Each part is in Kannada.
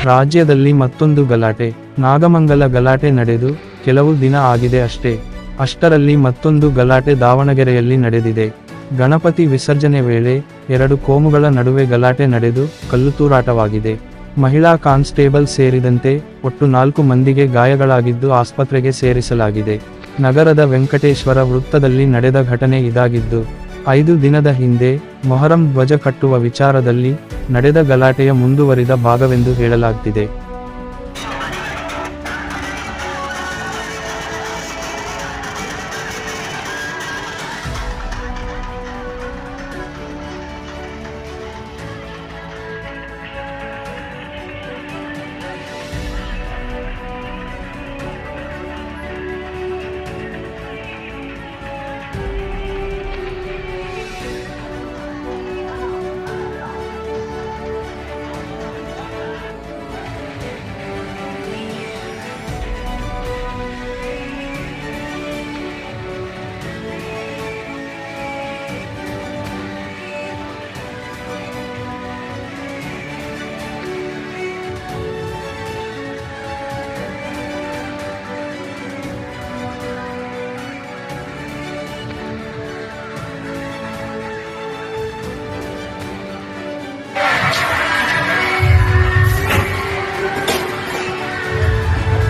ರಾಜ್ಯದಲ್ಲಿ ಮತ್ತೊಂದು ಗಲಾಟೆ. ನಾಗಮಂಗಲ ಗಲಾಟೆ ನಡೆದು ಕೆಲವು ದಿನ ಆಗಿದೆ ಅಷ್ಟೇ. ಅಷ್ಟರಲ್ಲಿ ಮತ್ತೊಂದು ಗಲಾಟೆ ದಾವಣಗೆರೆಯಲ್ಲಿ ನಡೆದಿದೆ. ಗಣಪತಿ ವಿಸರ್ಜನೆ ವೇಳೆ 2 ಕೋಮುಗಳ ನಡುವೆ ಗಲಾಟೆ ನಡೆದು ಕಲ್ಲುತೂರಾಟವಾಗಿದೆ. ಮಹಿಳಾ ಕಾನ್ಸ್ಟೇಬಲ್ ಸೇರಿದಂತೆ ಒಟ್ಟು 4 ಮಂದಿಗೆ ಗಾಯಗಳಾಗಿದ್ದು ಆಸ್ಪತ್ರೆಗೆ ಸೇರಿಸಲಾಗಿದೆ. ನಗರದ ವೆಂಕಟೇಶ್ವರ ವೃತ್ತದಲ್ಲಿ ನಡೆದ ಘಟನೆ ಇದಾಗಿದ್ದು, 5 ದಿನದ ಹಿಂದೆ ಮೊಹರಂ ಧ್ವಜ ಕಟ್ಟುವ ವಿಚಾರದಲ್ಲಿ ನಡೆದ ಗಲಾಟೆಯ ಮುಂದುವರಿದ ಭಾಗವೆಂದು ಹೇಳಲಾಗ್ತಿದೆ.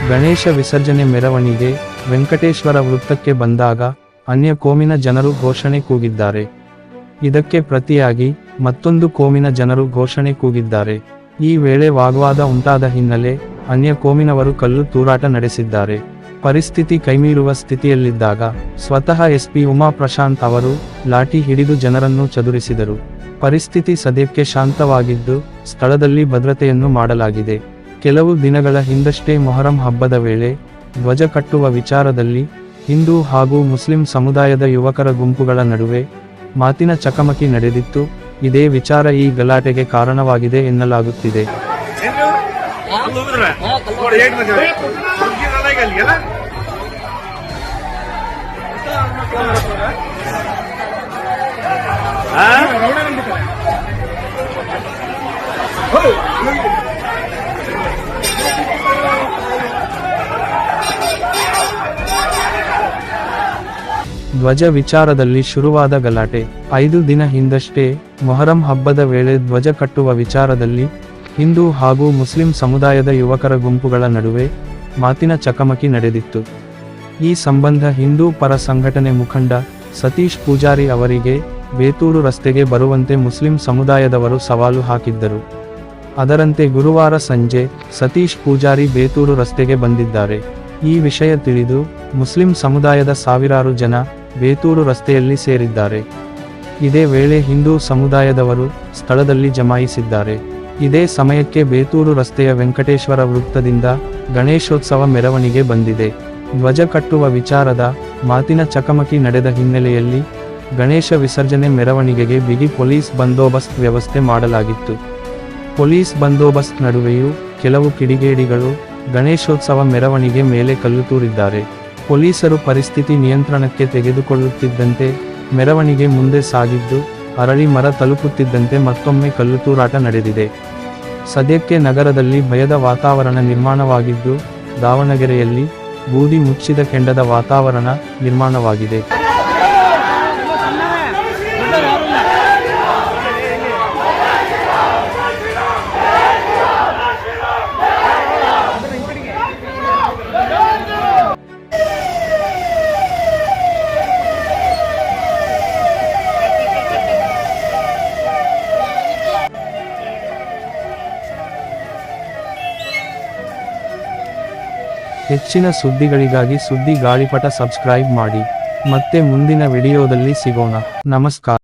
ಗಣೇಶ ವಿಸರ್ಜನೆ ಮೆರವಣಿಗೆ ವೆಂಕಟೇಶ್ವರ ವೃತ್ತಕ್ಕೆ ಬಂದಾಗ ಅನ್ಯ ಕೋಮಿನ ಜನರು ಘೋಷಣೆ ಕೂಗಿದ್ದಾರೆ. ಇದಕ್ಕೆ ಪ್ರತಿಯಾಗಿ ಮತ್ತೊಂದು ಕೋಮಿನ ಜನರು ಘೋಷಣೆ ಕೂಗಿದ್ದಾರೆ. ಈ ವೇಳೆ ವಾಗ್ವಾದ ಉಂಟಾದ ಹಿನ್ನೆಲೆ ಅನ್ಯ ಕೋಮಿನವರು ಕಲ್ಲು ತೂರಾಟ ನಡೆಸಿದ್ದಾರೆ. ಪರಿಸ್ಥಿತಿ ಕೈಮೀರುವ ಸ್ಥಿತಿಯಲ್ಲಿದ್ದಾಗ ಸ್ವತಃ ಎಸ್ಪಿ ಉಮಾ ಪ್ರಶಾಂತ್ ಅವರು ಲಾಠಿ ಹಿಡಿದು ಜನರನ್ನು ಚದುರಿಸಿದರು. ಪರಿಸ್ಥಿತಿ ಸದ್ಯಕ್ಕೆ ಶಾಂತವಾಗಿದ್ದು ಸ್ಥಳದಲ್ಲಿ ಭದ್ರತೆಯನ್ನು ಮಾಡಲಾಗಿದೆ. ಕೆಲವು ದಿನಗಳ ಹಿಂದಷ್ಟೇ ಮೊಹರಂ ಹಬ್ಬದ ವೇಳೆ ಧ್ವಜ ಕಟ್ಟುವ ವಿಚಾರದಲ್ಲಿ ಹಿಂದೂ ಹಾಗೂ ಮುಸ್ಲಿಂ ಸಮುದಾಯದ ಯುವಕರ ಗುಂಪುಗಳ ನಡುವೆ ಮಾತಿನ ಚಕಮಕಿ ನಡೆದಿತ್ತು. ಇದೇ ವಿಚಾರ ಈ ಗಲಾಟೆಗೆ ಕಾರಣವಾಗಿದೆ ಎನ್ನಲಾಗುತ್ತಿದೆ. ಧ್ವಜ ವಿಚಾರದಲ್ಲಿ ಶುರುವಾದ ಗಲಾಟೆ. 5 ದಿನ ಹಿಂದಷ್ಟೇ ಮೊಹರಂ ಹಬ್ಬದ ವೇಳೆ ಧ್ವಜ ಕಟ್ಟುವ ವಿಚಾರದಲ್ಲಿ ಹಿಂದೂ ಹಾಗೂ ಮುಸ್ಲಿಂ ಸಮುದಾಯದ ಯುವಕರ ಗುಂಪುಗಳ ನಡುವೆ ಮಾತಿನ ಚಕಮಕಿ ನಡೆದಿತ್ತು. ಈ ಸಂಬಂಧ ಹಿಂದೂ ಪರ ಸಂಘಟನೆ ಮುಖಂಡ ಸತೀಶ್ ಪೂಜಾರಿ ಅವರಿಗೆ ಬೇತೂರು ರಸ್ತೆಗೆ ಬರುವಂತೆ ಮುಸ್ಲಿಂ ಸಮುದಾಯದವರು ಸವಾಲು ಹಾಕಿದ್ದರು. ಅದರಂತೆ ಗುರುವಾರ ಸಂಜೆ ಸತೀಶ್ ಪೂಜಾರಿ ಬೇತೂರು ರಸ್ತೆಗೆ ಬಂದಿದ್ದಾರೆ. ಈ ವಿಷಯ ತಿಳಿದು ಮುಸ್ಲಿಂ ಸಮುದಾಯದ ಸಾವಿರಾರು ಜನ ಬೇತೂರು ರಸ್ತೆಯಲ್ಲಿ ಸೇರಿದ್ದಾರೆ. ಇದೇ ವೇಳೆ ಹಿಂದೂ ಸಮುದಾಯದವರು ಸ್ಥಳದಲ್ಲಿ ಜಮಾಯಿಸಿದ್ದಾರೆ. ಇದೇ ಸಮಯಕ್ಕೆ ಬೇತೂರು ರಸ್ತೆಯ ವೆಂಕಟೇಶ್ವರ ವೃತ್ತದಿಂದ ಗಣೇಶೋತ್ಸವ ಮೆರವಣಿಗೆ ಬಂದಿದೆ. ಧ್ವಜ ಕಟ್ಟುವ ವಿಚಾರದ ಮಾತಿನ ಚಕಮಕಿ ನಡೆದ ಹಿನ್ನೆಲೆಯಲ್ಲಿ ಗಣೇಶ ವಿಸರ್ಜನೆ ಮೆರವಣಿಗೆಗೆ ಬಿಗಿ ಪೊಲೀಸ್ ಬಂದೋಬಸ್ತ್ ವ್ಯವಸ್ಥೆ ಮಾಡಲಾಗಿತ್ತು. ಪೊಲೀಸ್ ಬಂದೋಬಸ್ತ್ ನಡುವೆಯೂ ಕೆಲವು ಕಿಡಿಗೇಡಿಗಳು ಗಣೇಶೋತ್ಸವ ಮೆರವಣಿಗೆ ಮೇಲೆ ಕಲ್ಲು ತೂರಿದ್ದಾರೆ. ಪೊಲೀಸರು ಪರಿಸ್ಥಿತಿ ನಿಯಂತ್ರಣಕ್ಕೆ ತೆಗೆದುಕೊಳ್ಳುತ್ತಿದ್ದಂತೆ ಮೆರವಣಿಗೆ ಮುಂದೆ ಸಾಗಿದ್ದು ಅರಳಿ ಮರ ತಲುಪುತ್ತಿದ್ದಂತೆ ಮತ್ತೊಮ್ಮೆ ಕಲ್ಲು ತೂರಾಟ ನಡೆದಿದೆ. ಸದ್ಯಕ್ಕೆ ನಗರದಲ್ಲಿ ಭಯದ ವಾತಾವರಣ ನಿರ್ಮಾಣವಾಗಿದ್ದು ದಾವಣಗೆರೆಯಲ್ಲಿ ಬೂದಿ ಮುಚ್ಚಿದ ಕೆಂಡದ ವಾತಾವರಣ ನಿರ್ಮಾಣವಾಗಿದೆ. ಹೆಚ್ಚಿನ ಸುದ್ದಿಗಳಿಗಾಗಿ ಸುದ್ದಿ ಗಾಳಿಪಟ ಸಬ್ಸ್ಕ್ರೈಬ್ ಮಾಡಿ. ಮತ್ತೆ ಮುಂದಿನ ವಿಡಿಯೋದಲ್ಲಿ ಸಿಗೋಣ. ನಮಸ್ಕಾರ.